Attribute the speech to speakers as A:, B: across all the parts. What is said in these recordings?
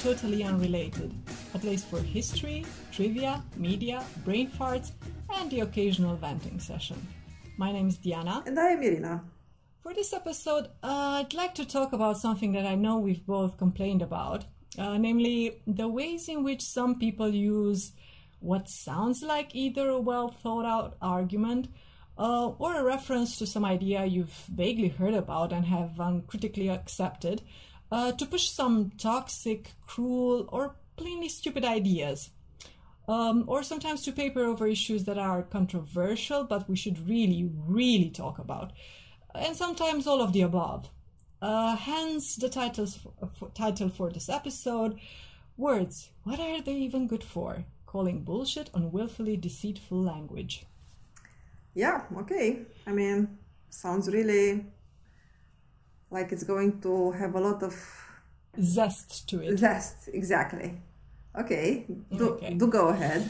A: totally unrelated, a place for history, trivia, media, brain farts, and the occasional venting session. My name is Diana.
B: And I am Irina.
A: For this episode, I'd like to talk about something that I know we've both complained about, namely the ways in which some people use what sounds like either a well-thought-out argument or a reference to some idea you've vaguely heard about and have uncritically accepted to push some toxic, cruel, or plainly stupid ideas. Or sometimes to paper over issues that are controversial, but we should really talk about. And sometimes all of the above. Hence the title for this episode, Words, what are they even good for? Calling bullshit on willfully deceitful language.
B: Yeah, okay. I mean, sounds really like it's going to have a lot of
A: zest to it.
B: Zest, exactly. Okay, do go ahead.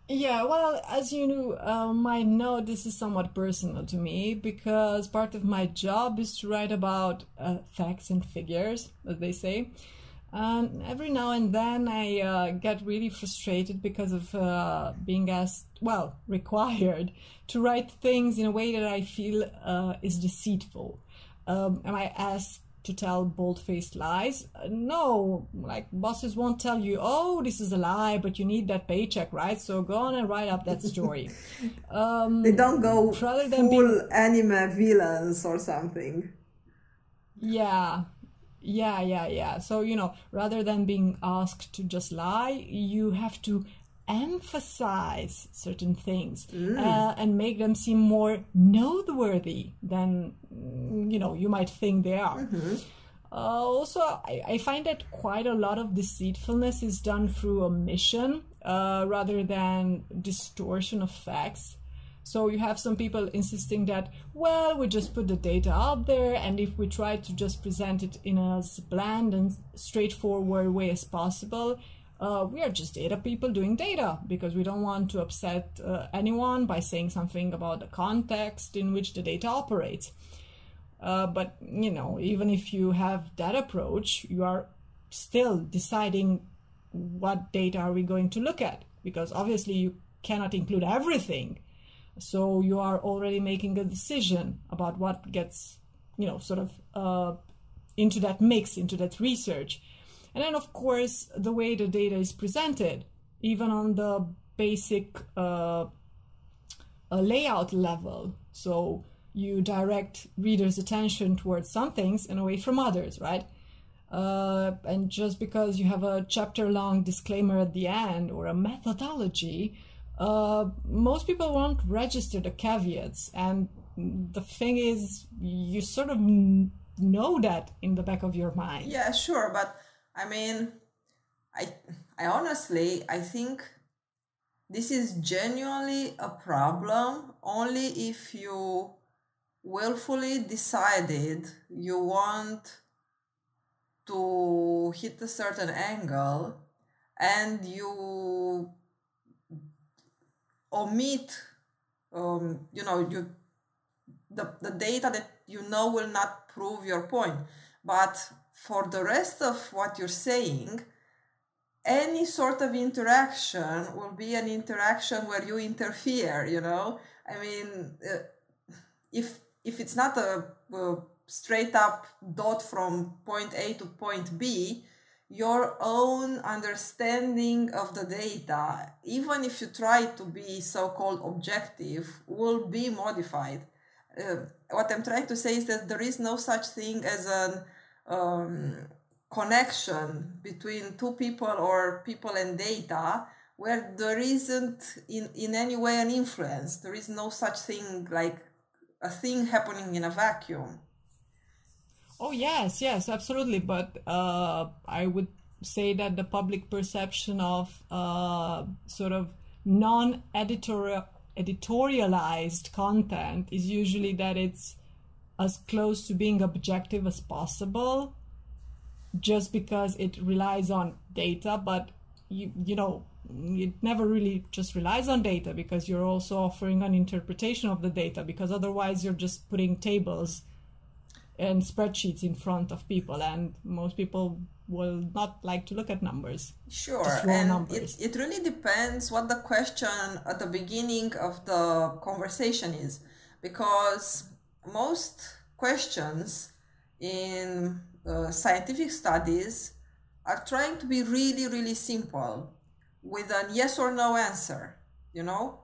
A: Yeah, well, as you might know, this is somewhat personal to me because part of my job is to write about facts and figures, as they say. And every now and then I get really frustrated because of being required to write things in a way that I feel is deceitful. Am I asked to tell bold-faced lies? No, like bosses won't tell you, oh, this is a lie, but you need that paycheck, right? So go on and write up that story.
B: They don't go full anime villains or something.
A: Yeah. So, rather than being asked to just lie, you have to emphasize certain things and make them seem more noteworthy than, you might think they are.
B: Mm-hmm.
A: Also, I find that quite a lot of deceitfulness is done through omission rather than distortion of facts. So you have some people insisting that, well, we just put the data out there, and if we try to just present it in as bland and straightforward way as possible, we are just data people doing data because we don't want to upset anyone by saying something about the context in which the data operates. But, even if you have that approach, you are still deciding what data are we going to look at, because obviously you cannot include everything. So you are already making a decision about what gets, into that mix, into that research. And then, of course, the way the data is presented, even on the basic layout level. So you direct readers' attention towards some things and away from others, right? And just because you have a chapter-long disclaimer at the end or a methodology, most people won't register the caveats. And the thing is, you sort of know that in the back of your mind.
B: Yeah, sure. But I mean, I honestly think this is genuinely a problem only if you willfully decided you want to hit a certain angle and you omit, the data that will not prove your point. But for the rest of what you're saying, any sort of interaction will be an interaction where you interfere, I mean, if it's not a straight up dot from point A to point B, your own understanding of the data, even if you try to be so-called objective, will be modified. What I'm trying to say is that there is no such thing as an connection between two people or people and data where there isn't in any way an influence. There is no such thing like a thing happening in a vacuum.
A: Oh, yes, absolutely. But I would say that the public perception of sort of non-editorialized content is usually that it's as close to being objective as possible, just because it relies on data. But it never really just relies on data, because you're also offering an interpretation of the data, because otherwise you're just putting tables and spreadsheets in front of people, and most people will not like to look at numbers.
B: Sure,
A: just raw
B: and
A: numbers.
B: it really depends what the question at the beginning of the conversation is, because most questions in scientific studies are trying to be really, really simple with a yes or no answer, you know?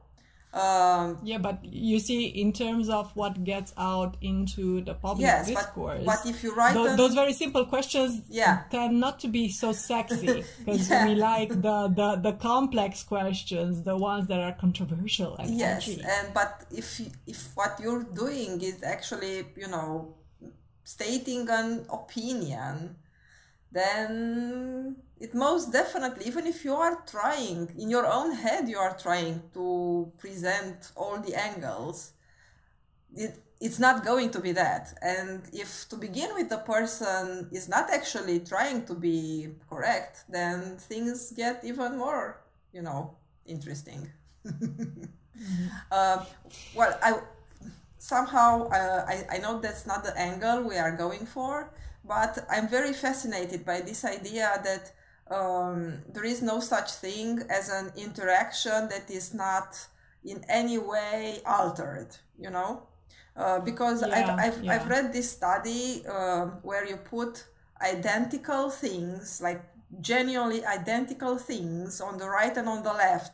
A: Yeah, but you see, in terms of what gets out into the public
B: Yes,
A: discourse,
B: but if you write
A: those very simple questions
B: Yeah.
A: tend not to be so sexy, because
B: Yeah.
A: we like the complex questions, the ones that are controversial and
B: yes,
A: edgy.
B: but if what you're doing is actually, stating an opinion, then it most definitely, even if you are trying, in your own head, you are trying to present all the angles, it's not going to be that. And if to begin with the person is not actually trying to be correct, then things get even more, interesting. Well, I know that's not the angle we are going for, but I'm very fascinated by this idea that there is no such thing as an interaction that is not in any way altered, because I've read this study where you put identical things, like genuinely identical things, on the right and on the left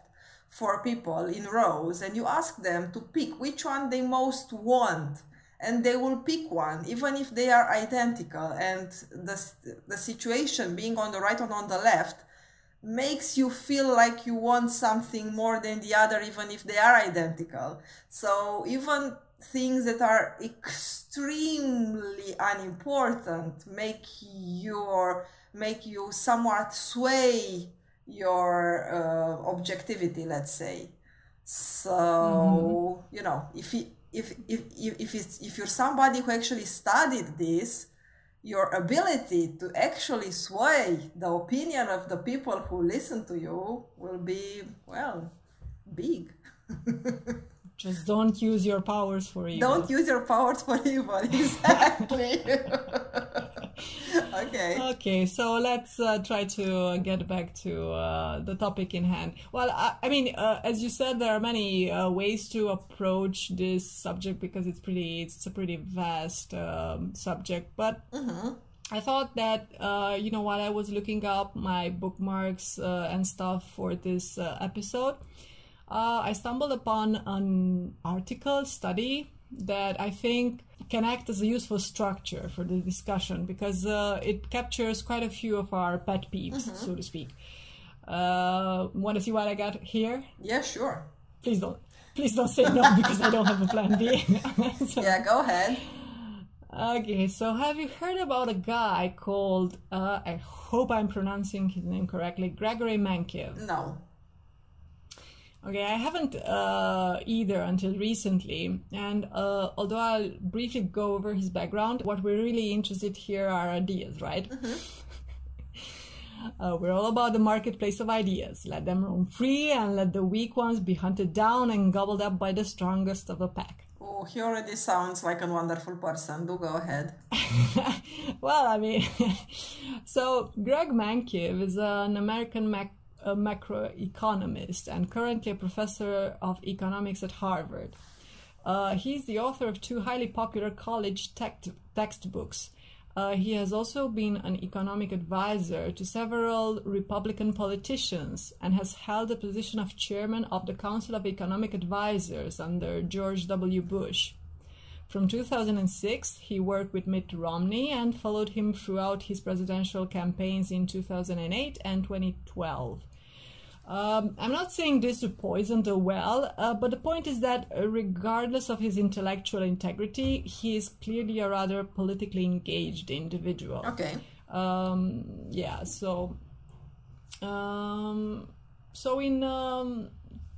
B: for people in rows, and you ask them to pick which one they most want, and they will pick one even if they are identical. And the situation being on the right and on the left makes you feel like you want something more than the other even if they are identical. So even things that are extremely unimportant make you somewhat sway your objectivity, let's say. So if you're somebody who actually studied this, your ability to actually sway the opinion of the people who listen to you will be, well, big.
A: Just don't use your powers for evil.
B: Don't use your powers for evil, exactly. Okay,
A: so let's try to get back to the topic in hand. Well, I mean, as you said, there are many ways to approach this subject, because it's a pretty vast subject. But I thought that, while I was looking up my bookmarks and stuff for this episode, I stumbled upon an article study that I think can act as a useful structure for the discussion, because it captures quite a few of our pet peeves, so to speak. Want to see what I got here?
B: Yeah, sure.
A: Please don't say no, because I don't have a plan B.
B: Yeah, go ahead.
A: Okay, so have you heard about a guy called, I hope I'm pronouncing his name correctly, Gregory Mankiw?
B: No.
A: Okay, I haven't either until recently, and although I'll briefly go over his background, what we're really interested here are ideas, right? We're all about the marketplace of ideas. Let them roam free and let the weak ones be hunted down and gobbled up by the strongest of the pack.
B: Oh, he already sounds like a wonderful person. Do go ahead.
A: Well, I mean, so Greg Mankiw is an American macroeconomist and currently a professor of economics at Harvard. He's the author of 2 highly popular college textbooks. He has also been an economic advisor to several Republican politicians and has held the position of chairman of the Council of Economic Advisors under George W. Bush. From 2006, he worked with Mitt Romney and followed him throughout his presidential campaigns in 2008 and 2012. I'm not saying this to poison the well, but the point is that regardless of his intellectual integrity, he is clearly a rather politically engaged individual.
B: Okay.
A: So in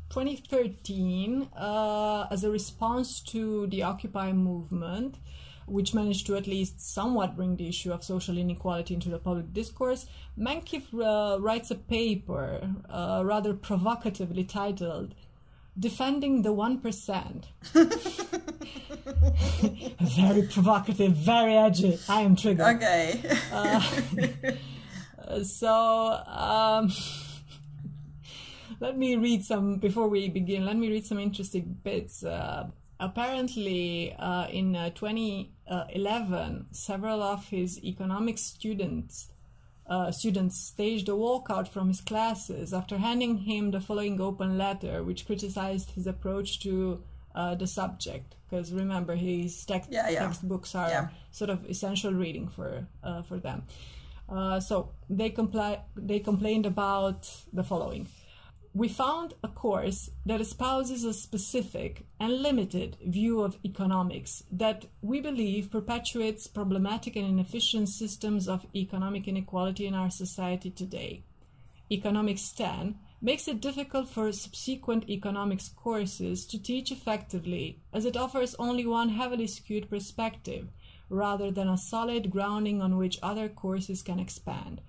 A: 2013, as a response to the Occupy movement, which managed to at least somewhat bring the issue of social inequality into the public discourse, Mankiw writes a paper rather provocatively titled Defending the 1%. Very provocative, very edgy. I am triggered.
B: Okay.
A: Let me read some, before we begin, let me read some interesting bits. Apparently, in 2011, several of his economics students staged a walkout from his classes after handing him the following open letter, which criticized his approach to the subject. Because remember, his textbooks are sort of essential reading for them. So they complained about the following. We found a course that espouses a specific and limited view of economics that we believe perpetuates problematic and inefficient systems of economic inequality in our society today. Economics 10 makes it difficult for subsequent economics courses to teach effectively, as it offers only one heavily skewed perspective, rather than a solid grounding on which other courses can expand.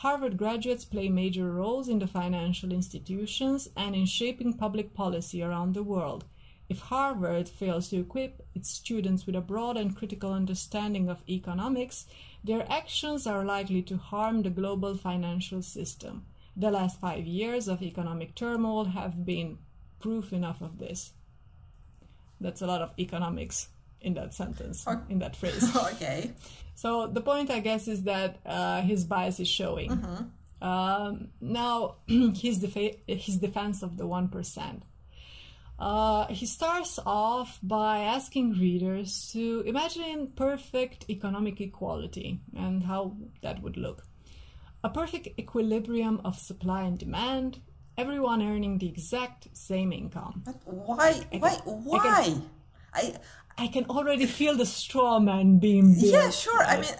A: Harvard graduates play major roles in the financial institutions and in shaping public policy around the world. If Harvard fails to equip its students with a broad and critical understanding of economics, their actions are likely to harm the global financial system. The last 5 years of economic turmoil have been proof enough of this. That's a lot of economics in that sentence, in that phrase.
B: Okay.
A: So the point, I guess, is that his bias is showing. Now, his defense of the 1%. He starts off by asking readers to imagine perfect economic equality and how that would look. A perfect equilibrium of supply and demand, everyone earning the exact same income.
B: But why?
A: I can already feel the straw man being built.
B: Yeah, sure. Right?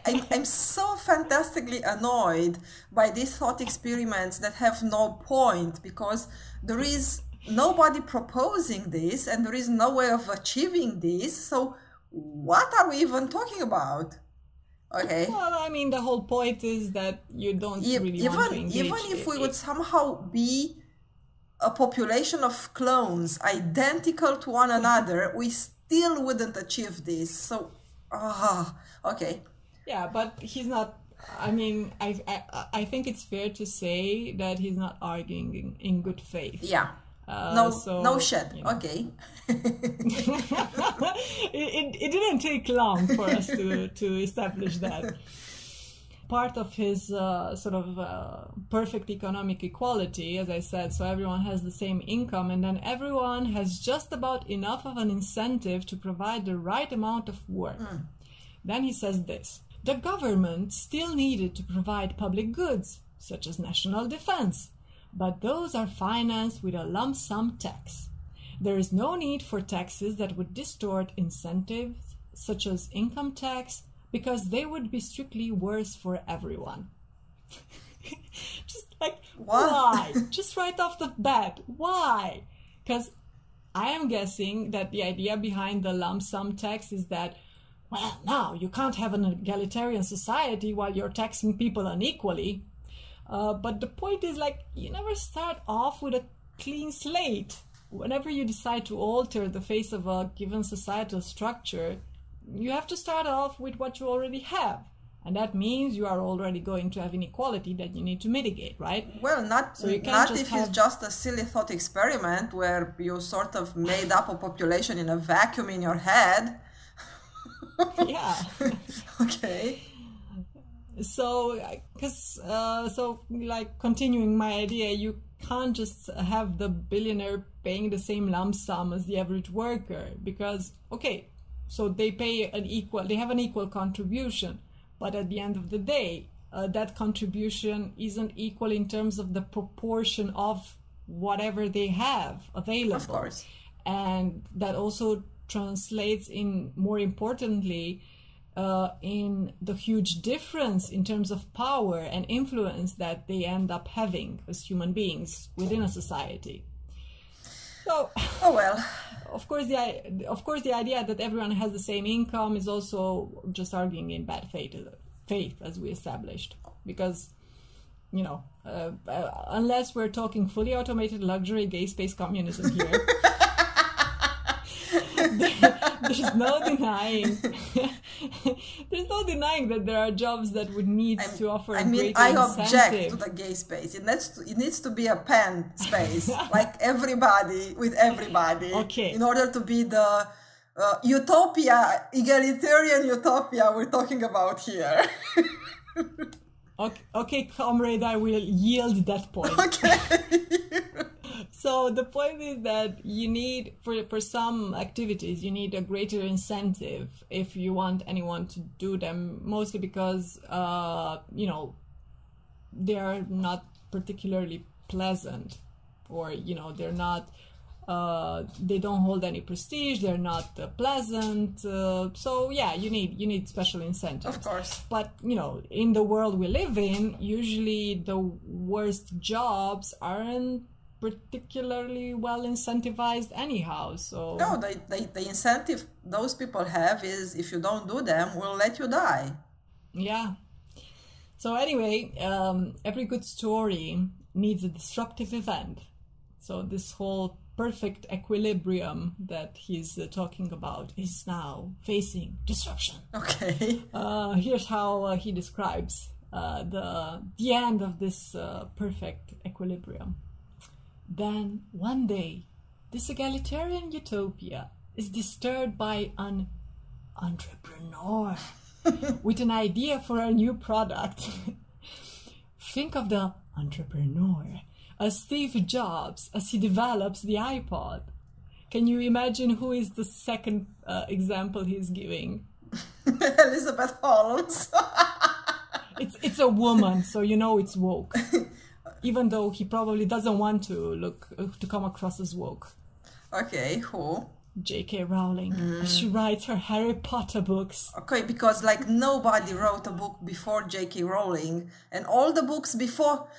B: I mean, I'm so fantastically annoyed by these thought experiments that have no point, because there is nobody proposing this and there is no way of achieving this. So what are we even talking about? Okay.
A: Well, I mean, the whole point is that you don't really want to engage.
B: Even if we would somehow be a population of clones identical to one another, we still wouldn't achieve this. So, okay.
A: Yeah, but he's not. I mean, I think it's fair to say that he's not arguing in good faith.
B: Yeah. No shit. You know. Okay.
A: it didn't take long for us to establish that. Part of his perfect economic equality, as I said, so everyone has the same income, and then everyone has just about enough of an incentive to provide the right amount of work. Then he says this: the government still needed to provide public goods, such as national defense, but those are financed with a lump sum tax. There is no need for taxes that would distort incentives, such as income tax, because they would be strictly worse for everyone. Just like, why? Just right off the bat, why? Because I am guessing that the idea behind the lump sum tax is that, well, now you can't have an egalitarian society while you're taxing people unequally. But the point is, like, you never start off with a clean slate. Whenever you decide to alter the face of a given societal structure, you have to start off with what you already have. And that means you are already going to have inequality that you need to mitigate, right?
B: Well, not if it's just a silly thought experiment where you sort of made up a population in a vacuum in your head.
A: Yeah.
B: Okay.
A: So, like, continuing my idea, you can't just have the billionaire paying the same lump sum as the average worker, because, okay, so they have an equal contribution, but at the end of the day, that contribution isn't equal in terms of the proportion of whatever they have available.
B: Of course.
A: And that also translates in, more importantly, in the huge difference in terms of power and influence that they end up having as human beings within a society. So,
B: oh well.
A: Of course, the idea that everyone has the same income is also just arguing in bad faith, as we established, because, you know, unless we're talking fully automated luxury gay space communism here, There's no denying. There's no denying that there are jobs that would need to offer a greater
B: I
A: incentive.
B: object to the gay space. It needs to be a pen space, like everybody with everybody.
A: Okay.
B: In order to be the utopia, egalitarian utopia we're talking about here.
A: Okay, comrade, I will yield that point.
B: Okay.
A: So the point is that you need, for some activities, you need a greater incentive if you want anyone to do them, mostly because, you know, they are not particularly pleasant, or, you know, they're not, they don't hold any prestige, they're not pleasant. So yeah, you need special incentives.
B: Of course.
A: But, you know, in the world we live in, usually the worst jobs aren't particularly well incentivized anyhow. So
B: no, the incentive those people have is, if you don't do them, we'll let you die.
A: Yeah. So anyway, every good story needs a disruptive event. So this whole perfect equilibrium that he's talking about is now facing disruption.
B: Okay.
A: Here's how he describes the end of this perfect equilibrium. Then one day, this egalitarian utopia is disturbed by an entrepreneur with an idea for a new product. Think of the entrepreneur as Steve Jobs as he develops the iPod. Can you imagine who is the second example he's giving?
B: Elizabeth Holmes.
A: It's a woman, so you know it's woke. Even though he probably doesn't want to come across as woke.
B: Okay, who?
A: J.K. Rowling. She writes her Harry Potter books.
B: Okay, because like nobody wrote a book before J.K. Rowling, and all the books before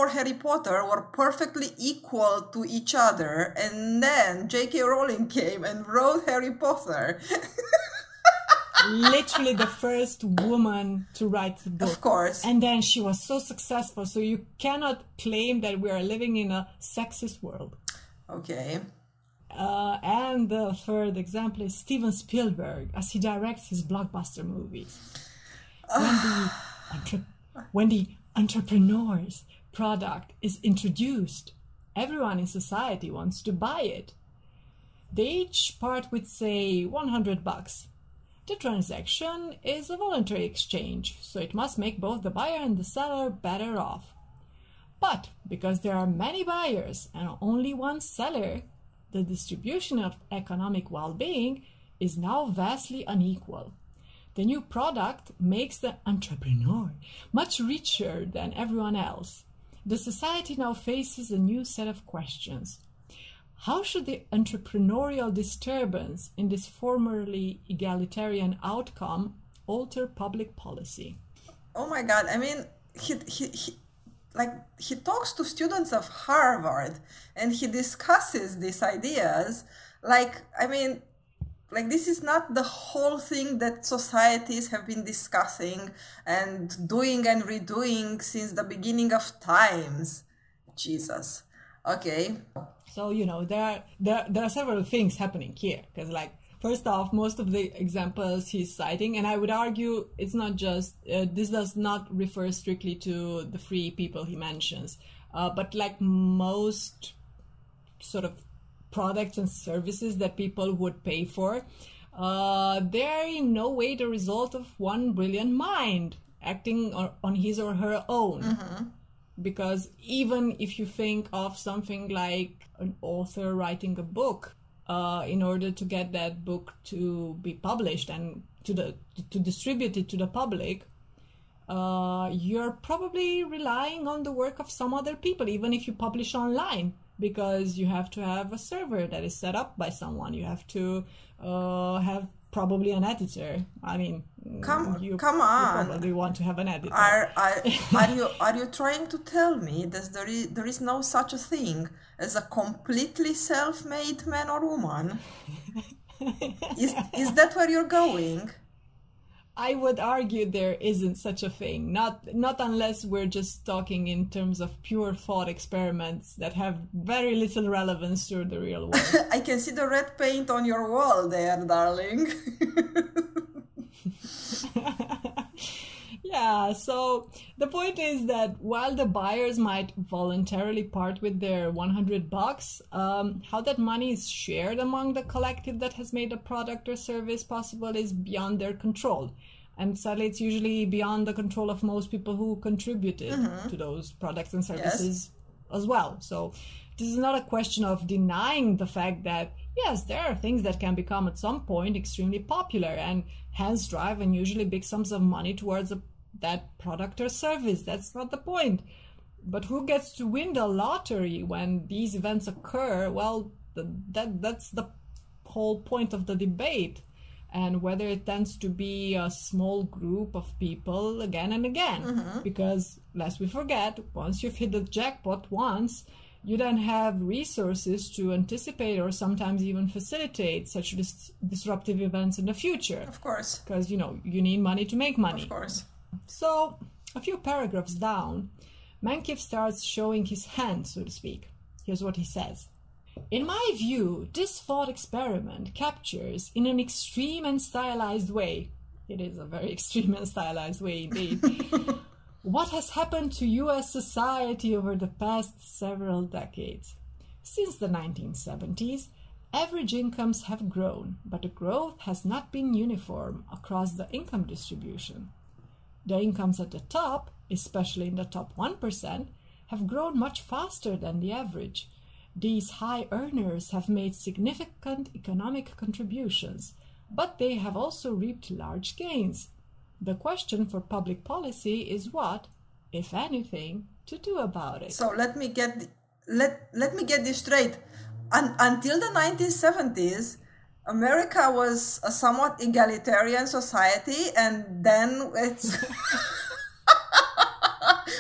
B: Harry Potter were perfectly equal to each other, and then J.K. Rowling came and wrote Harry Potter.
A: Literally the first woman to write the book.
B: Of course.
A: And then she was so successful, so you cannot claim that we are living in a sexist world.
B: Okay.
A: And the third example is Steven Spielberg, as he directs his blockbuster movies. When the entrepreneur's product is introduced, everyone in society wants to buy it. They each part with, say, $100. The transaction is a voluntary exchange, so it must make both the buyer and the seller better off. But because there are many buyers and only one seller, the distribution of economic well-being is now vastly unequal. The new product makes the entrepreneur much richer than everyone else. The society now faces a new set of questions. How should the entrepreneurial disturbance in this formerly egalitarian outcome alter public policy?
B: Oh my God! I mean, he talks to students of Harvard and he discusses these ideas. This is not the whole thing that societies have been discussing and doing and redoing since the beginning of times. Jesus. Okay.
A: So, you know, there are several things happening here. Because, like, first off, most of the examples he's citing, and I would argue it's not just, this does not refer strictly to the free people he mentions. But like most sort of products and services that people would pay for, they're in no way the result of one brilliant mind acting on his or her own. Mm-hmm. Because even if you think of something like an author writing a book, in order to get that book to be published and to distribute it to the public, you're probably relying on the work of some other people, even if you publish online, because you have to have a server that is set up by someone. You have to have probably an editor. I mean,
B: come on.
A: You probably want to have an editor.
B: Are you trying to tell me that there is no such a thing as a completely self-made man or woman? Is that where you're going?
A: I would argue there isn't such a thing. Not unless we're just talking in terms of pure thought experiments that have very little relevance to the real world.
B: I can see the red paint on your wall there, darling.
A: Yeah, so the point is that while the buyers might voluntarily part with their $100, how that money is shared among the collective that has made a product or service possible is beyond their control. And sadly, it's usually beyond the control of most people who contributed to those products and services as well. So this is not a question of denying the fact that, yes, there are things that can become at some point extremely popular and hence drive and usually big sums of money towards that product or service. That's not the point. But who gets to win the lottery when these events occur? Well, that's the whole point of the debate. And whether it tends to be a small group of people again and again. Because, lest we forget, once you've hit the jackpot once, you then have resources to anticipate or sometimes even facilitate such disruptive events in the future.
B: Of course.
A: Because, you need money to make money.
B: Of course.
A: So, a few paragraphs down, Mankiw starts showing his hand, so to speak. Here's what he says. In my view, this thought experiment captures, in an extreme and stylized way, it is a very extreme and stylized way indeed, what has happened to U.S. society over the past several decades. Since the 1970s, average incomes have grown, but the growth has not been uniform across the income distribution. The incomes at the top, especially in the top 1%, have grown much faster than the average. These high earners have made significant economic contributions, but they have also reaped large gains. The question for public policy is what, if anything, to do about it.
B: So let me get this straight. Until the 1970s, America was a somewhat egalitarian society, and then it's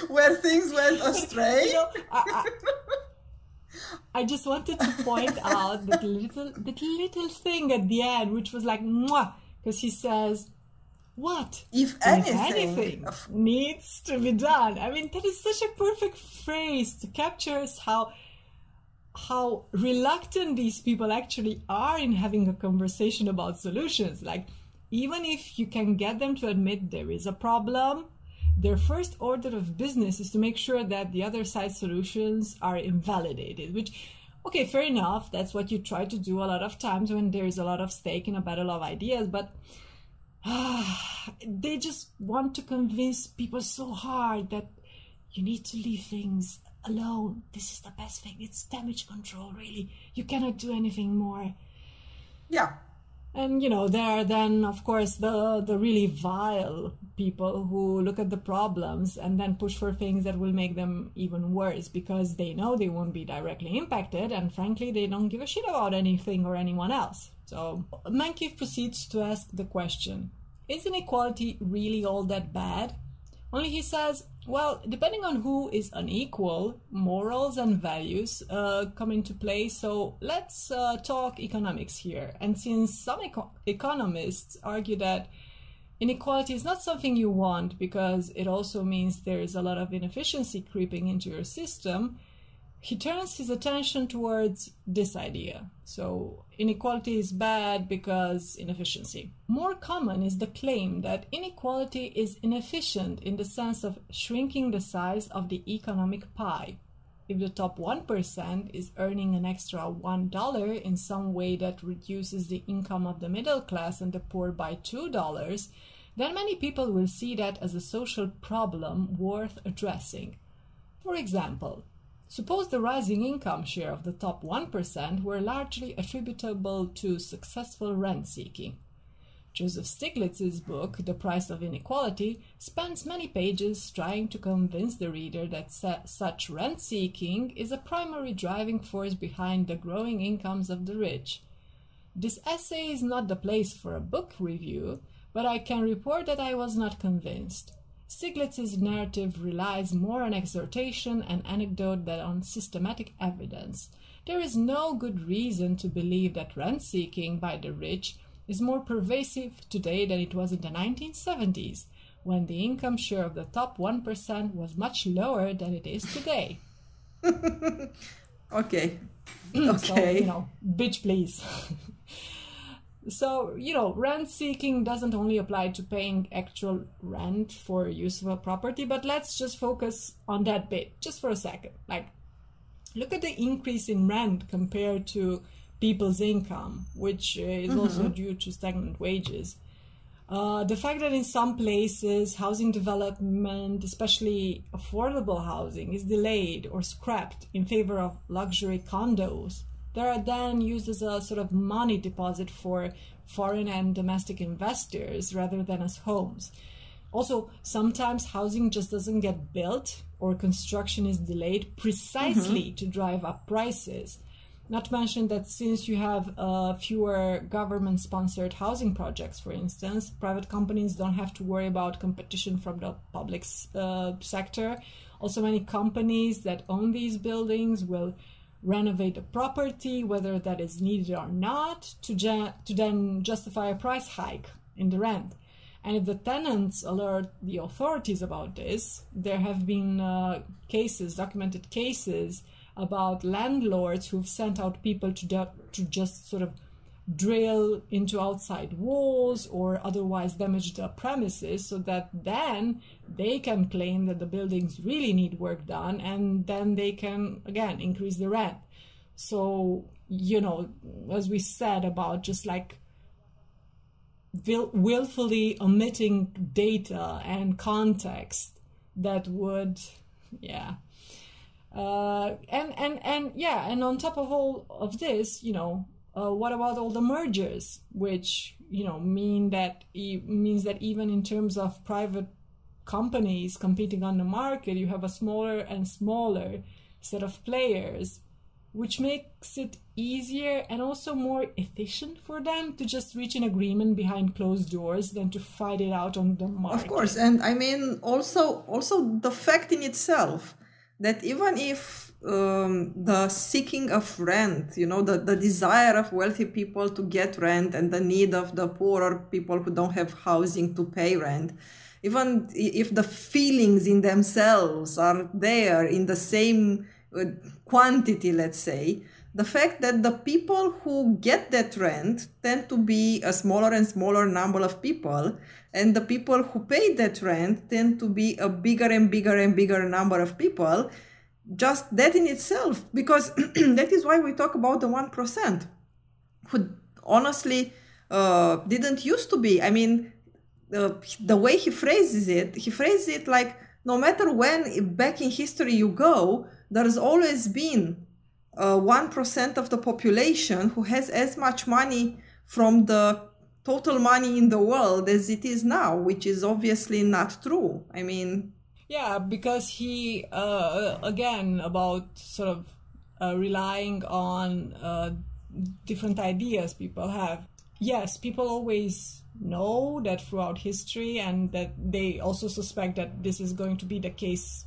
B: where things went astray.
A: I just wanted to point out that little thing at the end, which was like, mwah, because he says, what,
B: if anything
A: needs to be done. I mean, that is such a perfect phrase to capture how reluctant these people actually are in having a conversation about solutions. Like, even if you can get them to admit there is a problem, their first order of business is to make sure that the other side's solutions are invalidated, which, okay, fair enough, that's what you try to do a lot of times when there is a lot of stake in a battle of ideas, but they just want to convince people so hard that you need to leave things alone. This is the best thing. It's damage control, really. You cannot do anything more.
B: Yeah.
A: And, there are then, of course, the really vile people who look at the problems and then push for things that will make them even worse because they know they won't be directly impacted and, frankly, they don't give a shit about anything or anyone else. So Mankiw proceeds to ask the question, is inequality really all that bad? Only he says, well, depending on who is unequal, morals and values come into play. So let's talk economics here. And since some economists argue that inequality is not something you want because it also means there is a lot of inefficiency creeping into your system, he turns his attention towards this idea. So inequality is bad because inefficiency. More common is the claim that inequality is inefficient in the sense of shrinking the size of the economic pie. If the top 1% is earning an extra $1 in some way that reduces the income of the middle class and the poor by $2, then many people will see that as a social problem worth addressing. For example, suppose the rising income share of the top 1% were largely attributable to successful rent-seeking. Joseph Stiglitz's book, The Price of Inequality, spends many pages trying to convince the reader that such rent-seeking is a primary driving force behind the growing incomes of the rich. This essay is not the place for a book review, but I can report that I was not convinced. Stiglitz's narrative relies more on exhortation and anecdote than on systematic evidence. There is no good reason to believe that rent-seeking by the rich is more pervasive today than it was in the 1970s, when the income share of the top 1% was much lower than it is today.
B: Okay.
A: Okay. So, bitch, please. So, rent seeking doesn't only apply to paying actual rent for use of a property, but let's just focus on that bit just for a second. Like, look at the increase in rent compared to people's income, which is also due to stagnant wages. The fact that in some places housing development, especially affordable housing, is delayed or scrapped in favor of luxury condos that are then used as a sort of money deposit for foreign and domestic investors rather than as homes. Also, sometimes housing just doesn't get built or construction is delayed precisely to drive up prices. Not to mention that since you have fewer government-sponsored housing projects, for instance, private companies don't have to worry about competition from the public sector. Also, many companies that own these buildings will renovate the property, whether that is needed or not, to then justify a price hike in the rent. And if the tenants alert the authorities about this, there have been documented cases about landlords who've sent out people to just sort of drill into outside walls or otherwise damage the premises, so that then they can claim that the buildings really need work done, and then they can again increase the rent. So, as we said about just like willfully omitting data and context that would, and on top of all of this, what about all the mergers, which means that even in terms of private companies competing on the market, you have a smaller and smaller set of players, which makes it easier and also more efficient for them to just reach an agreement behind closed doors than to fight it out on the market.
B: Of course, and I mean also the fact in itself that even if the seeking of rent, the desire of wealthy people to get rent and the need of the poorer people who don't have housing to pay rent, even if the feelings in themselves are there in the same quantity, let's say, the fact that the people who get that rent tend to be a smaller and smaller number of people, and the people who pay that rent tend to be a bigger and bigger and bigger number of people, just that in itself, because that is why we talk about the 1%, who honestly didn't used to be. I mean, the way he phrases it like, no matter when back in history you go, there's always been 1% of the population who has as much money from the total money in the world as it is now, which is obviously not true. I mean...
A: Yeah, because he, again, about sort of relying on different ideas people have. Yes, people always know that throughout history, and that they also suspect that this is going to be the case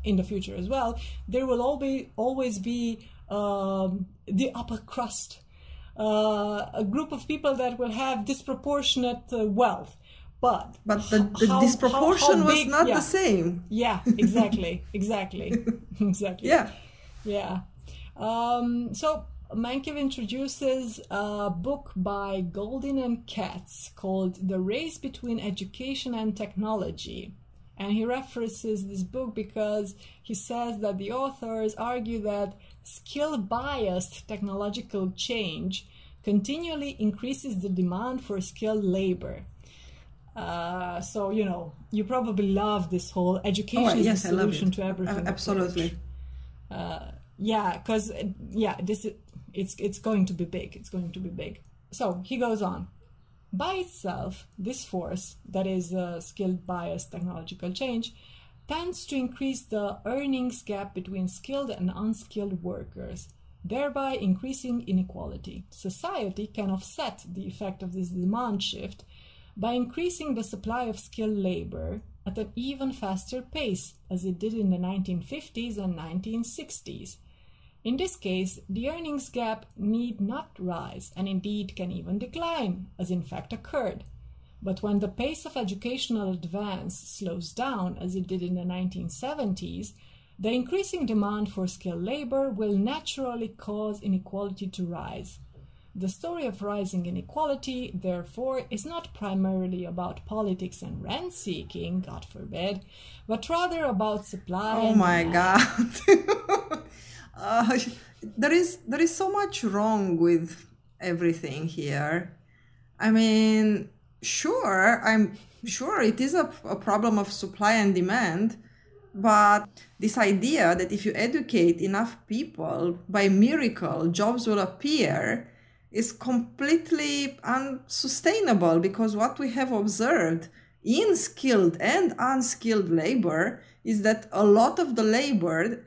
A: in the future as well. There will always be the upper crust, a group of people that will have disproportionate wealth. But
B: the disproportion was not the same.
A: Yeah, exactly.
B: Yeah.
A: So Mankiw introduces a book by Goldin and Katz called The Race Between Education and Technology. And he references this book because he says that the authors argue that skill-biased technological change continually increases the demand for skilled labor. So, you probably love this whole education is the solution to everything.
B: Absolutely.
A: Because it's going to be big. It's going to be big. So he goes on. By itself, this force, that is skilled biased technological change, tends to increase the earnings gap between skilled and unskilled workers, thereby increasing inequality. Society can offset the effect of this demand shift by increasing the supply of skilled labor at an even faster pace, as it did in the 1950s and 1960s. In this case, the earnings gap need not rise and indeed can even decline, as in fact occurred. But when the pace of educational advance slows down, as it did in the 1970s, the increasing demand for skilled labor will naturally cause inequality to rise. The story of rising inequality, therefore, is not primarily about politics and rent-seeking, God forbid, but rather about supply and
B: my
A: demand.
B: God. There is so much wrong with everything here. I mean, I'm sure it is a problem of supply and demand, but this idea that if you educate enough people, by miracle, jobs will appear is completely unsustainable, because what we have observed in skilled and unskilled labor is that a lot of the labor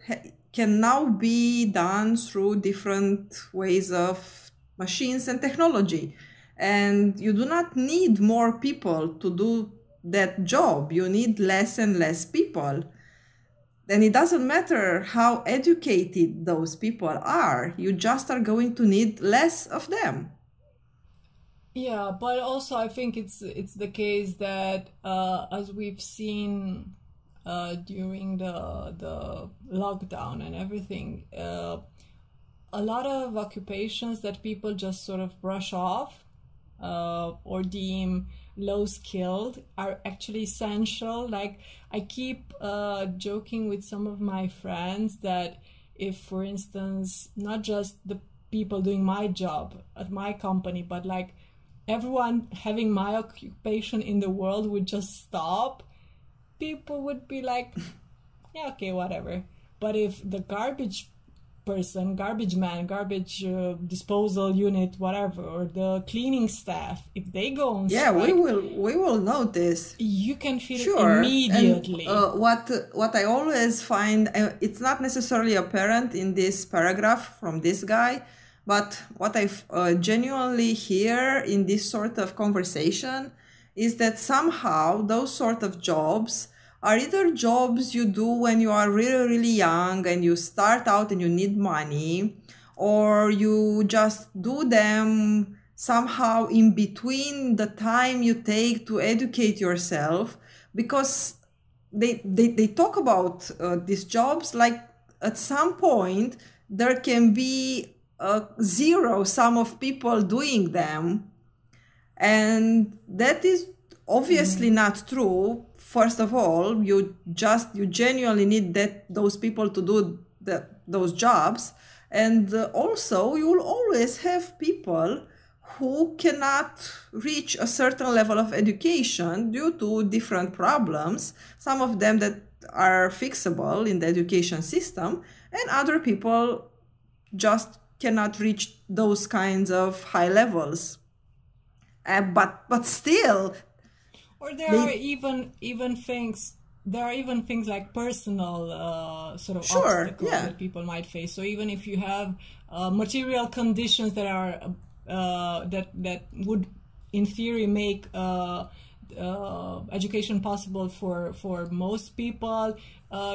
B: can now be done through different ways of machines and technology. And you do not need more people to do that job. You need less and less people. Then it doesn't matter how educated those people are. You just are going to need less of them.
A: Yeah, but also I think it's the case that as we've seen during the lockdown and everything, a lot of occupations that people just sort of brush off or deem low skilled are actually essential. Like, I keep joking with some of my friends that if, for instance, not just the people doing my job at my company, but like everyone having my occupation in the world would just stop, people would be like, yeah, okay, whatever. But if the garbage person, garbage man, garbage disposal unit, whatever, or the cleaning staff, if they go on strike,
B: we will notice.
A: You can feel it immediately.
B: And, what I always find, it's not necessarily apparent in this paragraph from this guy, but what I genuinely hear in this sort of conversation is that somehow those sort of jobs are either jobs you do when you are really, really young and you start out and you need money, or you just do them somehow in between the time you take to educate yourself, because they talk about these jobs like at some point there can be a zero sum of people doing them, and that is obviously not true. First of all, you genuinely need those people to do those jobs, and also you will always have people who cannot reach a certain level of education due to different problems, some of them that are fixable in the education system, and other people just cannot reach those kinds of high levels. But still,
A: or there are even things like personal sort of obstacles that people might face. So even if you have material conditions that are that would in theory make education possible for most people,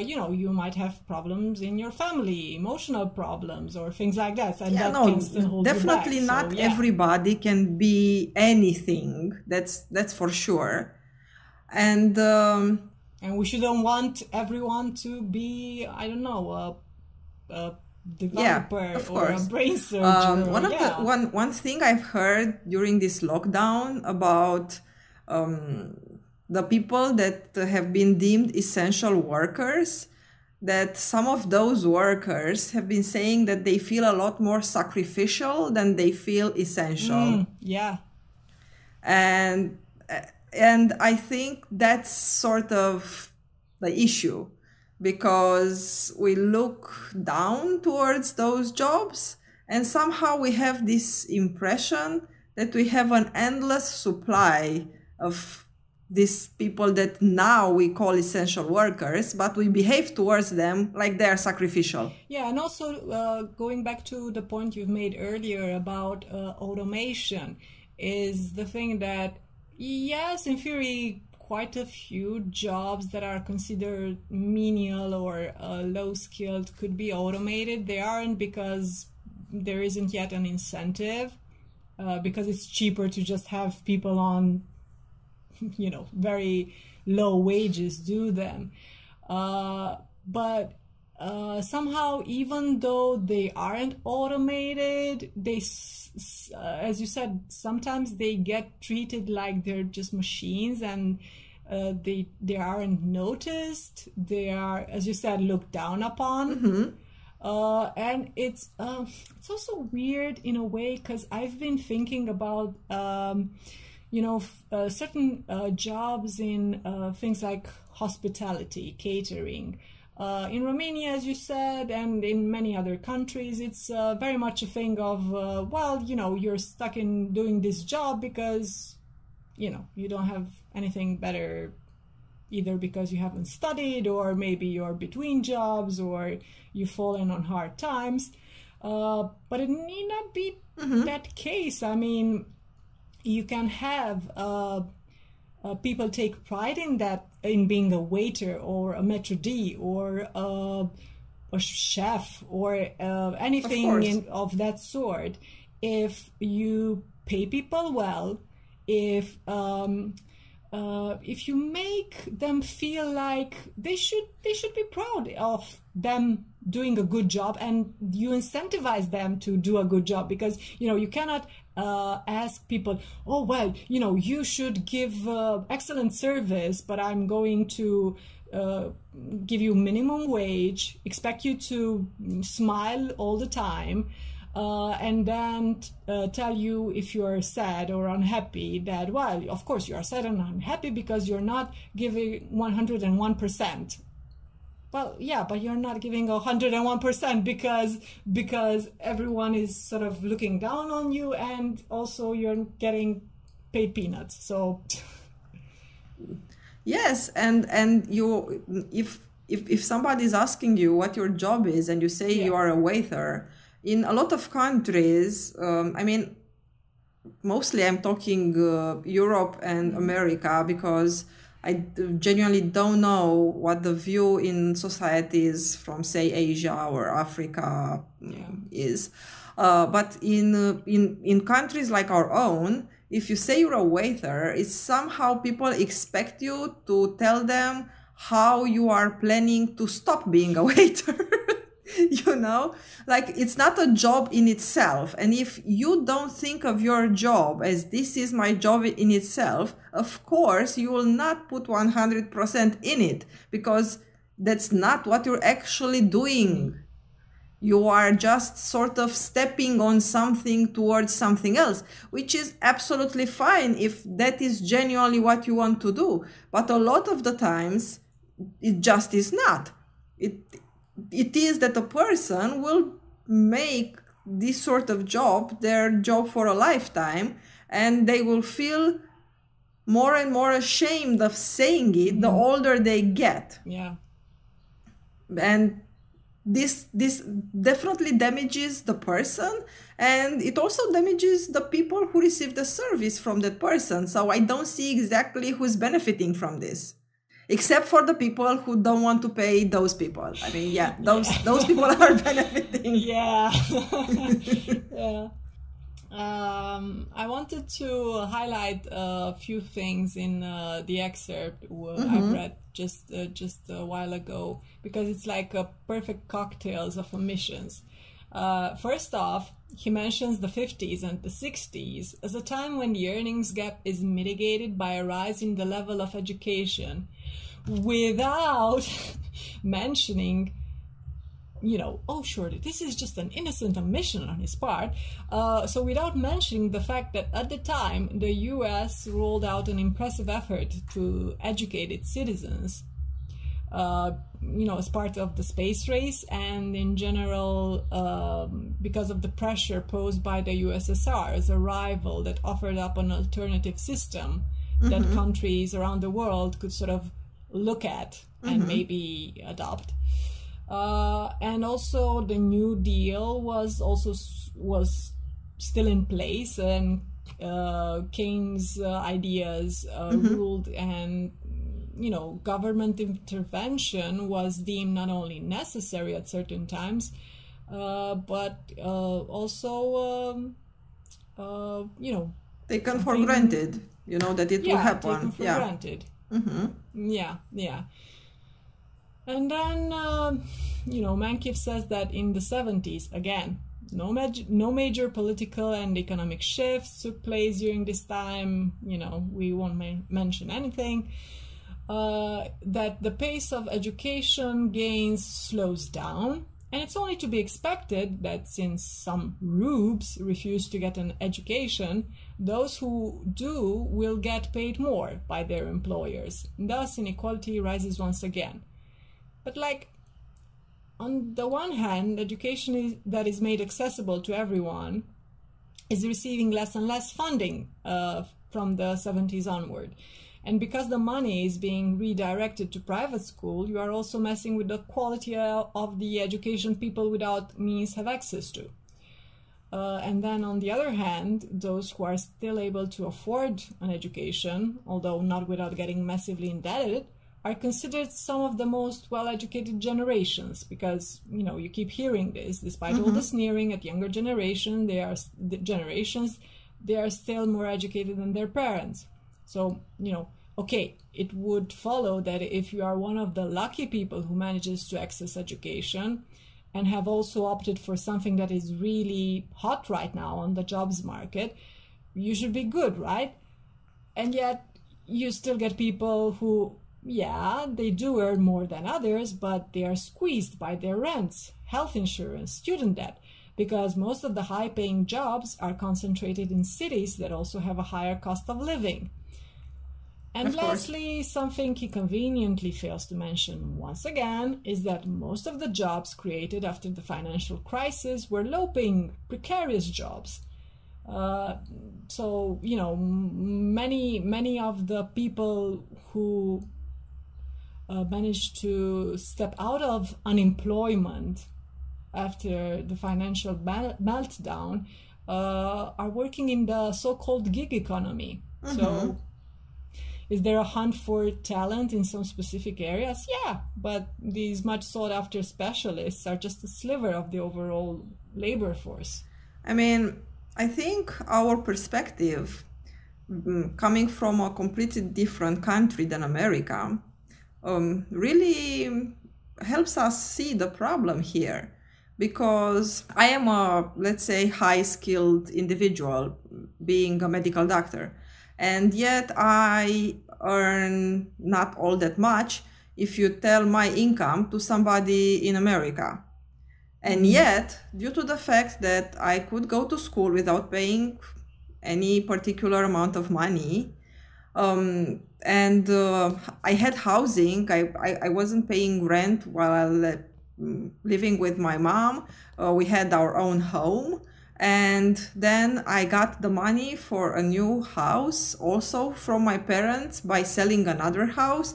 A: you might have problems in your family, emotional problems or things like that, and can still hold
B: definitely
A: you back.
B: Not everybody can be anything. That's for sure. And
A: we shouldn't want everyone to be, I don't know, a developer or a brain surgeon.
B: One thing I've heard during this lockdown about the people that have been deemed essential workers, that some of those workers have been saying that they feel a lot more sacrificial than they feel essential. And I think that's sort of the issue, because we look down towards those jobs and somehow we have this impression that we have an endless supply of these people that now we call essential workers, but we behave towards them like they are sacrificial.
A: Yeah, and also going back to the point you've made earlier about automation, is the thing that, yes, in theory, quite a few jobs that are considered menial or low-skilled could be automated. They aren't because there isn't yet an incentive, because it's cheaper to just have people on, very low wages do them. But somehow, even though they aren't automated, they, as you said, sometimes they get treated like they're just machines, and they aren't noticed. They are, as you said, looked down upon. And it's also weird in a way, because I've been thinking about certain jobs in things like hospitality, catering. In Romania, as you said, and in many other countries, it's very much a thing of, you're stuck in doing this job because, you don't have anything better, either because you haven't studied, or maybe you're between jobs, or you've fallen on hard times. But it need not be that case. I mean, you can have people take pride in being a waiter, or a maître d', or a chef, or anything of that sort, if you pay people well, if you make them feel like they should be proud of them doing a good job, and you incentivize them to do a good job, because you cannot ask people, oh well, you should give excellent service, but I'm going to give you minimum wage, expect you to smile all the time, and then tell you if you're sad or unhappy that, well, of course you are sad and unhappy because you're not giving 101%. Well, yeah, but you're not giving 101% because everyone is sort of looking down on you, and also you're getting paid peanuts. So
B: yes, and you, if somebody is asking you what your job is, and you say you are a waiter, in a lot of countries, mostly I'm talking Europe and America, because I genuinely don't know what the view in societies from, say, Asia or Africa is. But in countries like our own, if you say you're a waiter, it's somehow people expect you to tell them how you are planning to stop being a waiter. Like, it's not a job in itself. And if you don't think of your job as this is my job in itself, of course, you will not put 100% in it, because that's not what you're actually doing. You are just sort of stepping on something towards something else, which is absolutely fine if that is genuinely what you want to do. But a lot of the times, it just is not. It is that a person will make this sort of job their job for a lifetime, and they will feel more and more ashamed of saying it the older they get.
A: Yeah.
B: And this definitely damages the person, and it also damages the people who receive the service from that person. So I don't see exactly who's benefiting from this. Except for the people who don't want to pay those people. I mean, those people are benefiting.
A: Yeah. Yeah. I wanted to highlight a few things in the excerpt I read just a while ago, because it's like a perfect cocktails of omissions. First off, he mentions the 50s and the 60s as a time when the earnings gap is mitigated by a rise in the level of education, without mentioning, oh, surely this is just an innocent omission on his part. So without mentioning the fact that at the time, the US rolled out an impressive effort to educate its citizens, as part of the space race, and in general, because of the pressure posed by the USSR as a rival that offered up an alternative system that countries around the world could sort of look at and maybe adopt. And also the New Deal was still in place, and Keynes' ideas ruled, and government intervention was deemed not only necessary at certain times, but also
B: taken for granted, that it will happen.
A: Taken for granted. Yeah. And then, Mankiw says that in the 70s, again, no major political and economic shifts took place during this time. We won't mention anything. That the pace of education gains slows down. And it's only to be expected that since some rubes refuse to get an education, those who do will get paid more by their employers. Thus, inequality rises once again. But on the one hand, education that is made accessible to everyone is receiving less and less funding from the 70s onward. And because the money is being redirected to private school, you are also messing with the quality of the education people without means have access to. And then on the other hand, those who are still able to afford an education, although not without getting massively indebted, are considered some of the most well-educated generations, because you keep hearing this. Despite all the sneering at younger generations, they are still more educated than their parents. So okay, it would follow that if you are one of the lucky people who manages to access education and have also opted for something that is really hot right now on the jobs market, you should be good, right? And yet you still get people who, they do earn more than others, but they are squeezed by their rents, health insurance, student debt, because most of the high-paying jobs are concentrated in cities that also have a higher cost of living. And lastly, something he conveniently fails to mention once again is that most of the jobs created after the financial crisis were low-paying, precarious jobs. So, many of the people who managed to step out of unemployment after the financial meltdown are working in the so-called gig economy. So is there a hunt for talent in some specific areas? Yeah, but these much sought after specialists are just a sliver of the overall labor force.
B: I mean, I think our perspective, coming from a completely different country than America, really helps us see the problem here. Because I am a, let's say, high-skilled individual, being a medical doctor. And yet I earn not all that much if you tell my income to somebody in America. And yet, due to the fact that I could go to school without paying any particular amount of money, and I had housing, I wasn't paying rent while living with my mom. We had our own home. And then I got the money for a new house also from my parents by selling another house.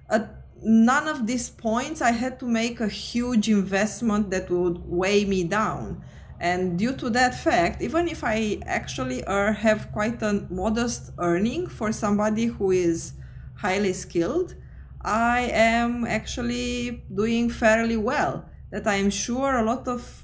B: At none of these points I had to make a huge investment that would weigh me down. And due to that fact, even if I actually have quite a modest earning for somebody who is highly skilled, I am actually doing fairly well. That I am sure a lot of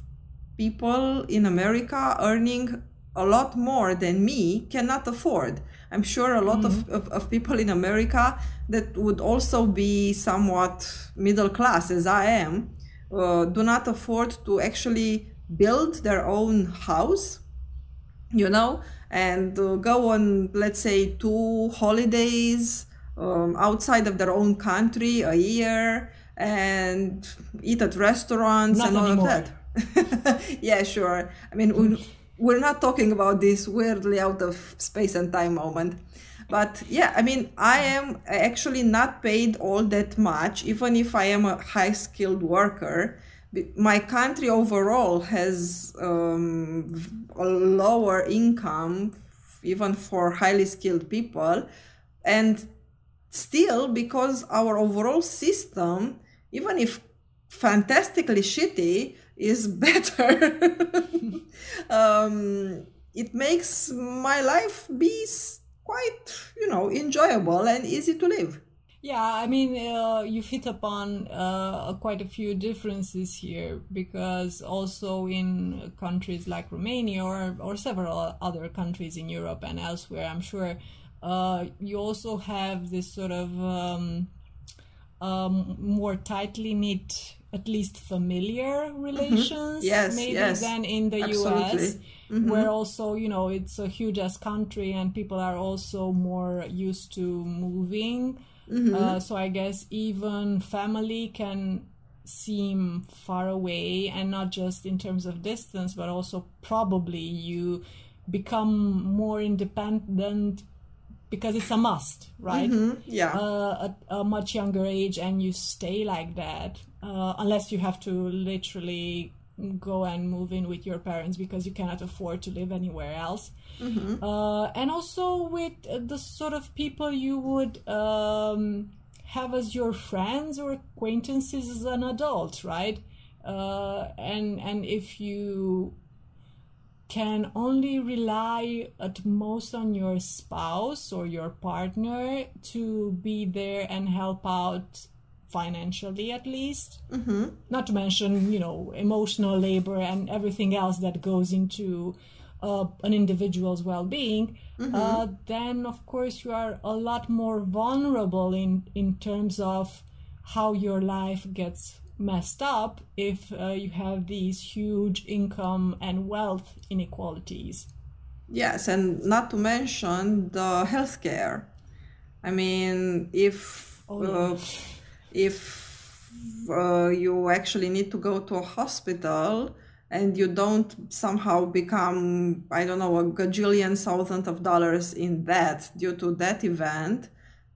B: people in America earning a lot more than me cannot afford. I'm sure a lot of people in America that would also be somewhat middle class as I am, do not afford to actually build their own house, and go on, let's say, 2 holidays outside of their own country a year and eat at restaurants
A: Not
B: and all
A: anymore.
B: of that. Yeah, sure. I mean, we're not talking about this weirdly out of space and time moment. But yeah, I mean, I am actually not paid all that much, even if I am a high-skilled worker. My country overall has a lower income, even for highly skilled people. And still, because our overall system, even if fantastically shitty, is better it makes my life be quite, enjoyable and easy to live.
A: Yeah, I mean, you've hit upon quite a few differences here, because also in countries like Romania or several other countries in Europe and elsewhere, I'm sure you also have this sort of more tightly knit, at least familiar relations,
B: Yes,
A: maybe
B: yes,
A: than in the
B: absolutely.
A: US, where also, it's a huge ass country and people are also more used to moving. So I guess even family can seem far away, and not just in terms of distance, but also probably you become more independent because it's a must, right?
B: Yeah.
A: At a much younger age, and you stay like that unless you have to literally go and move in with your parents because you cannot afford to live anywhere else. And also with the sort of people you would have as your friends or acquaintances as an adult, right? And if you can only rely at most on your spouse or your partner to be there and help out financially, at least, not to mention, emotional labor and everything else that goes into an individual's well-being, then of course you are a lot more vulnerable in terms of how your life gets messed up if you have these huge income and wealth inequalities.
B: Yes, and not to mention the healthcare. I mean, if you actually need to go to a hospital and you don't somehow become, I don't know, a gajillion thousand of dollars in debt due to that event,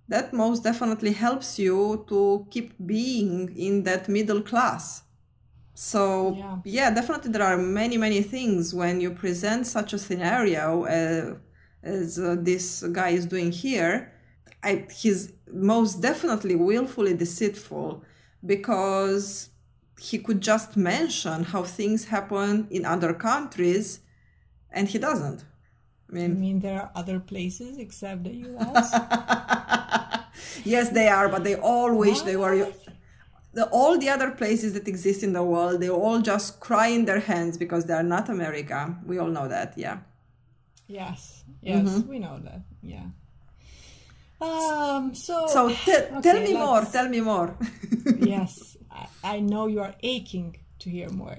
B: that most definitely helps you to keep being in that middle class. So yeah, definitely there are many, many things when you present such a scenario as this guy is doing here. He's most definitely willfully deceitful, because he could just mention how things happen in other countries, and he doesn't.
A: You mean there are other places except the US?
B: Yes, they are, but they all wish they were. All the other places that exist in the world, they all just cry in their hands because they are not America. We all know that, yeah.
A: Yes, we know that, yeah.
B: Tell me more.
A: Yes, I know you are aching to hear more.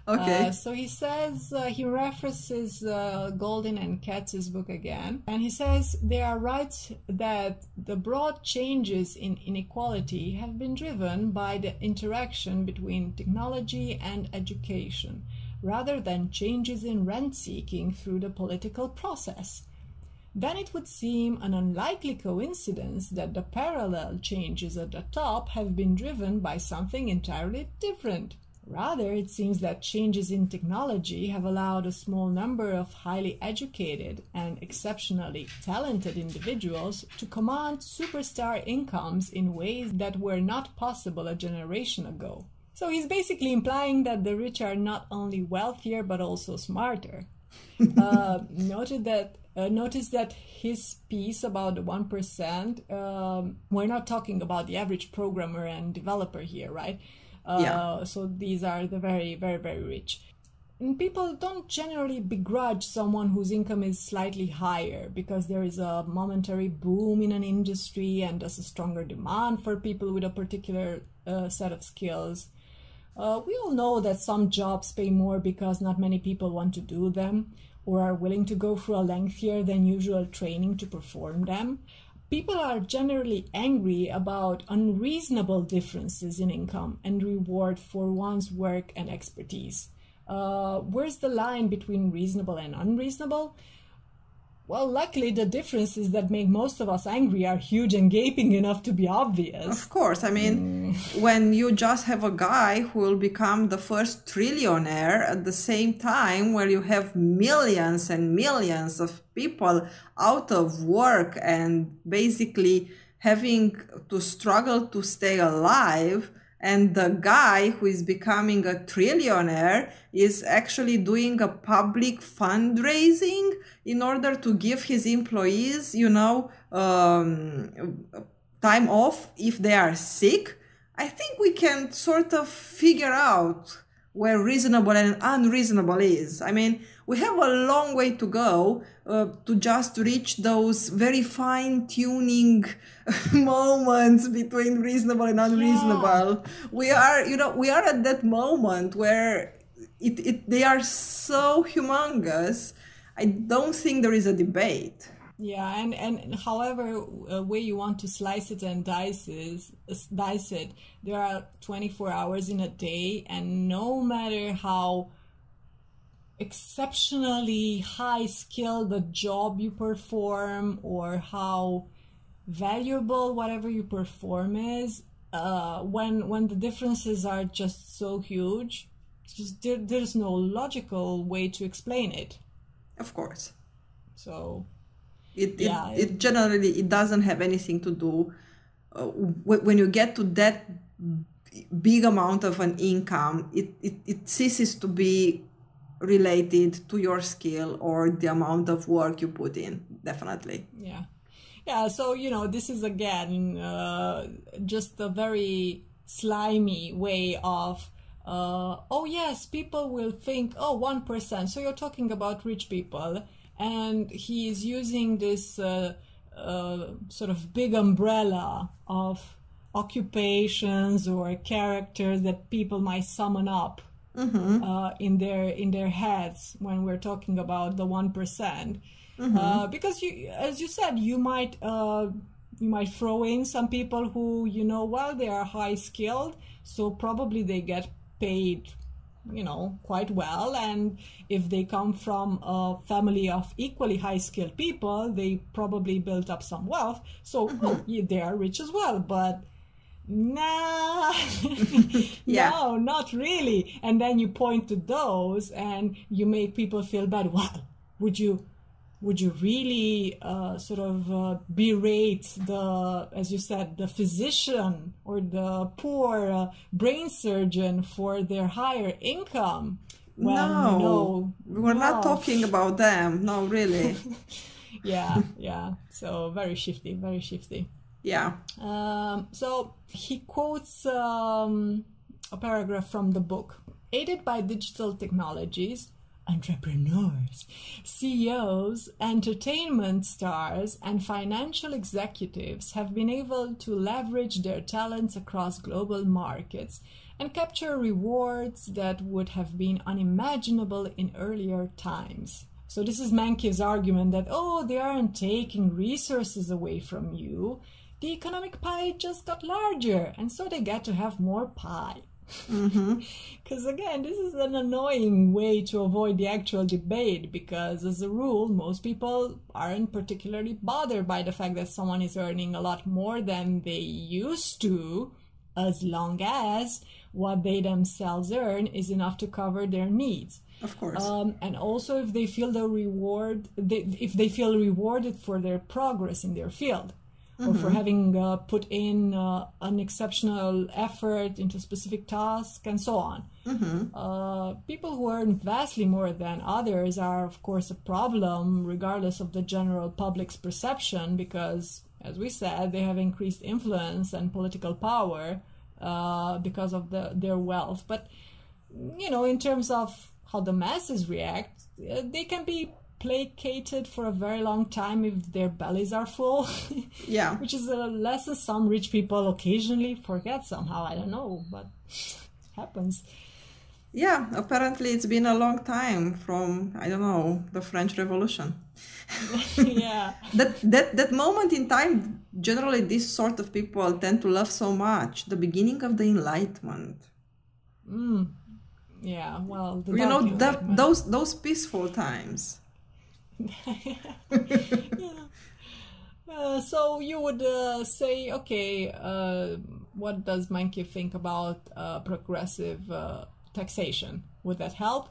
B: Okay.
A: So he says, he references Goldin and Katz's book again, and he says they are right that the broad changes in inequality have been driven by the interaction between technology and education, rather than changes in rent-seeking through the political process. Then it would seem an unlikely coincidence that the parallel changes at the top have been driven by something entirely different. Rather, it seems that changes in technology have allowed a small number of highly educated and exceptionally talented individuals to command superstar incomes in ways that were not possible a generation ago. So he's basically implying that the rich are not only wealthier but also smarter. Notice that his piece about the 1%, we're not talking about the average programmer and developer here, right? So these are the very, very, very rich. And people don't generally begrudge someone whose income is slightly higher because there is a momentary boom in an industry and thus a stronger demand for people with a particular set of skills. We all know that some jobs pay more because not many people want to do them or are willing to go through a lengthier than usual training to perform them. People are generally angry about unreasonable differences in income and reward for one's work and expertise. Where's the line between reasonable and unreasonable? Well, luckily the differences that make most of us angry are huge and gaping enough to be obvious.
B: Of course. I mean, when you just have a guy who will become the first trillionaire at the same time where you have millions and millions of people out of work and basically having to struggle to stay alive, And the guy who is becoming a trillionaire is actually doing a public fundraising in order to give his employees, time off if they are sick. I think we can sort of figure out where reasonable and unreasonable is. I mean, we have a long way to go to just reach those very fine-tuning moments between reasonable and unreasonable. Yeah. We are at that moment where they are so humongous. I don't think there is a debate.
A: Yeah, and however way you want to slice it and dice it, there are 24 hours in a day, and no matter how exceptionally high skilled the job you perform or how valuable whatever you perform is, when the differences are just so huge, there's no logical way to explain it.
B: Of course.
A: So
B: it generally doesn't have anything to do when you get to that big amount of an income. It ceases to be related to your skill or the amount of work you put in. Definitely.
A: Yeah. So this is again just a very slimy way of oh yes, people will think 1%. So you're talking about rich people. And he is using this sort of big umbrella of occupations or characters that people might summon up in their heads when we're talking about the 1%. Because as you said, you might throw in some people who they are high skilled, so probably they get paid quite well, and if they come from a family of equally high skilled people, they probably built up some wealth, so they are rich as well. But nah, no, not really. And then you point to those and you make people feel bad. Well, would you really berate as you said, the physician or the poor brain surgeon for their higher income? Well, no,
B: we're not talking about them. No, really.
A: Yeah. So very shifty.
B: Yeah.
A: So he quotes a paragraph from the book. Aided by digital technologies, entrepreneurs, CEOs, entertainment stars, and financial executives have been able to leverage their talents across global markets and capture rewards that would have been unimaginable in earlier times. So this is Mankiw's argument that, they aren't taking resources away from you. The economic pie just got larger, and so they get to have more pie. Because again, this is an annoying way to avoid the actual debate, because as a rule most people aren't particularly bothered by the fact that someone is earning a lot more than they used to, as long as what they themselves earn is enough to cover their needs.
B: Of course.
A: And also if they feel if they feel rewarded for their progress in their field, or for having put in an exceptional effort into specific tasks and so on. People who earn vastly more than others are, of course, a problem, regardless of the general public's perception, because, as we said, they have increased influence and political power because of their wealth. But, in terms of how the masses react, they can be placated for a very long time if their bellies are full.
B: Yeah.
A: Which is a lesson some rich people occasionally forget somehow. I don't know, but happens.
B: Yeah, apparently it's been a long time from, I don't know, the French Revolution.
A: Yeah.
B: That moment in time, generally these sort of people tend to love so much. The beginning of the Enlightenment.
A: Yeah, well,
B: those peaceful times.
A: So you would say, okay, what does Mankiw think about progressive taxation? Would that help?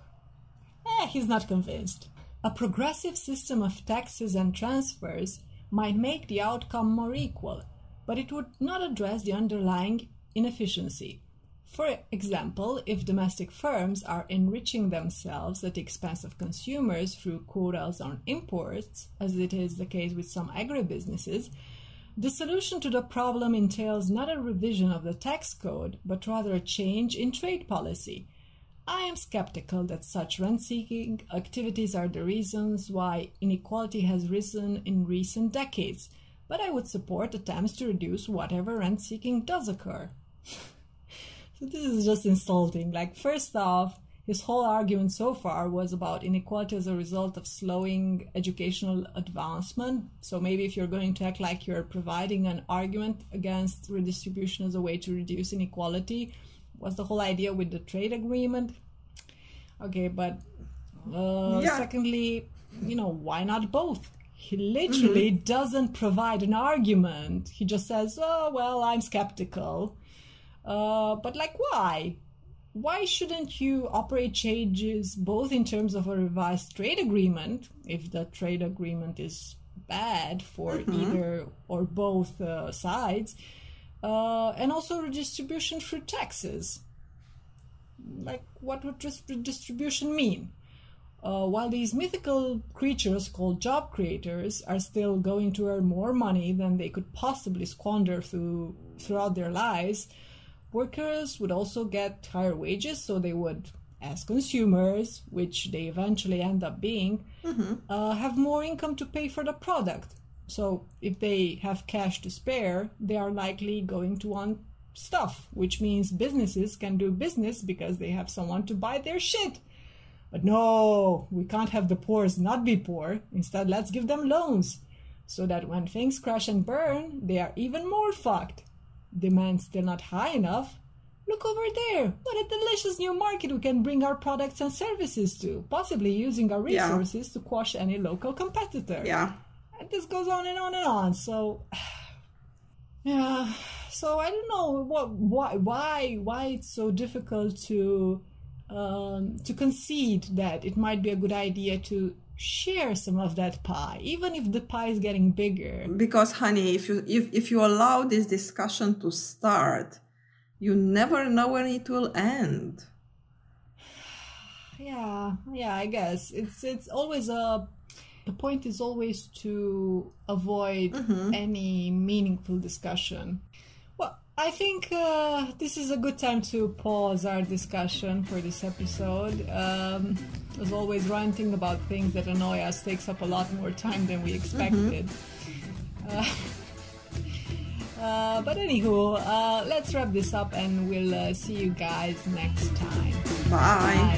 A: He's not convinced. A progressive system of taxes and transfers might make the outcome more equal, but it would not address the underlying inefficiency. For example, if domestic firms are enriching themselves at the expense of consumers through quotas on imports, as it is the case with some agribusinesses, the solution to the problem entails not a revision of the tax code, but rather a change in trade policy. I am skeptical that such rent-seeking activities are the reasons why inequality has risen in recent decades, but I would support attempts to reduce whatever rent-seeking does occur. So this is just insulting. Like, first off, his whole argument so far was about inequality as a result of slowing educational advancement. So maybe if you're going to act like you're providing an argument against redistribution as a way to reduce inequality, what's the whole idea with the trade agreement? Okay, but secondly, why not both? He literally doesn't provide an argument. He just says, oh, well, I'm skeptical. But like, why? Why shouldn't you operate changes both in terms of a revised trade agreement, if the trade agreement is bad for either or both sides, and also redistribution through taxes? Like, what would redistribution mean? While these mythical creatures called job creators are still going to earn more money than they could possibly squander throughout their lives, workers would also get higher wages, so they would, as consumers, which they eventually end up being, have more income to pay for the product. So if they have cash to spare, they are likely going to want stuff, which means businesses can do business because they have someone to buy their shit. But no, we can't have the poors not be poor. Instead, let's give them loans, so that when things crash and burn, they are even more fucked. Demand still not high enough? Look over there! What a delicious new market we can bring our products and services to, possibly using our resources to quash any local competitor.
B: Yeah.
A: And this goes on and on and on. So, yeah. So I don't know why it's so difficult to concede that it might be a good idea to share some of that pie, even if the pie is getting bigger.
B: Because, honey, if you allow this discussion to start, you never know when it will end.
A: Yeah, I guess it's always the point is always to avoid any meaningful discussion. Well, I think this is a good time to pause our discussion for this episode. As always, ranting about things that annoy us takes up a lot more time than we expected. But anywho, let's wrap this up and we'll see you guys next time.
B: Bye.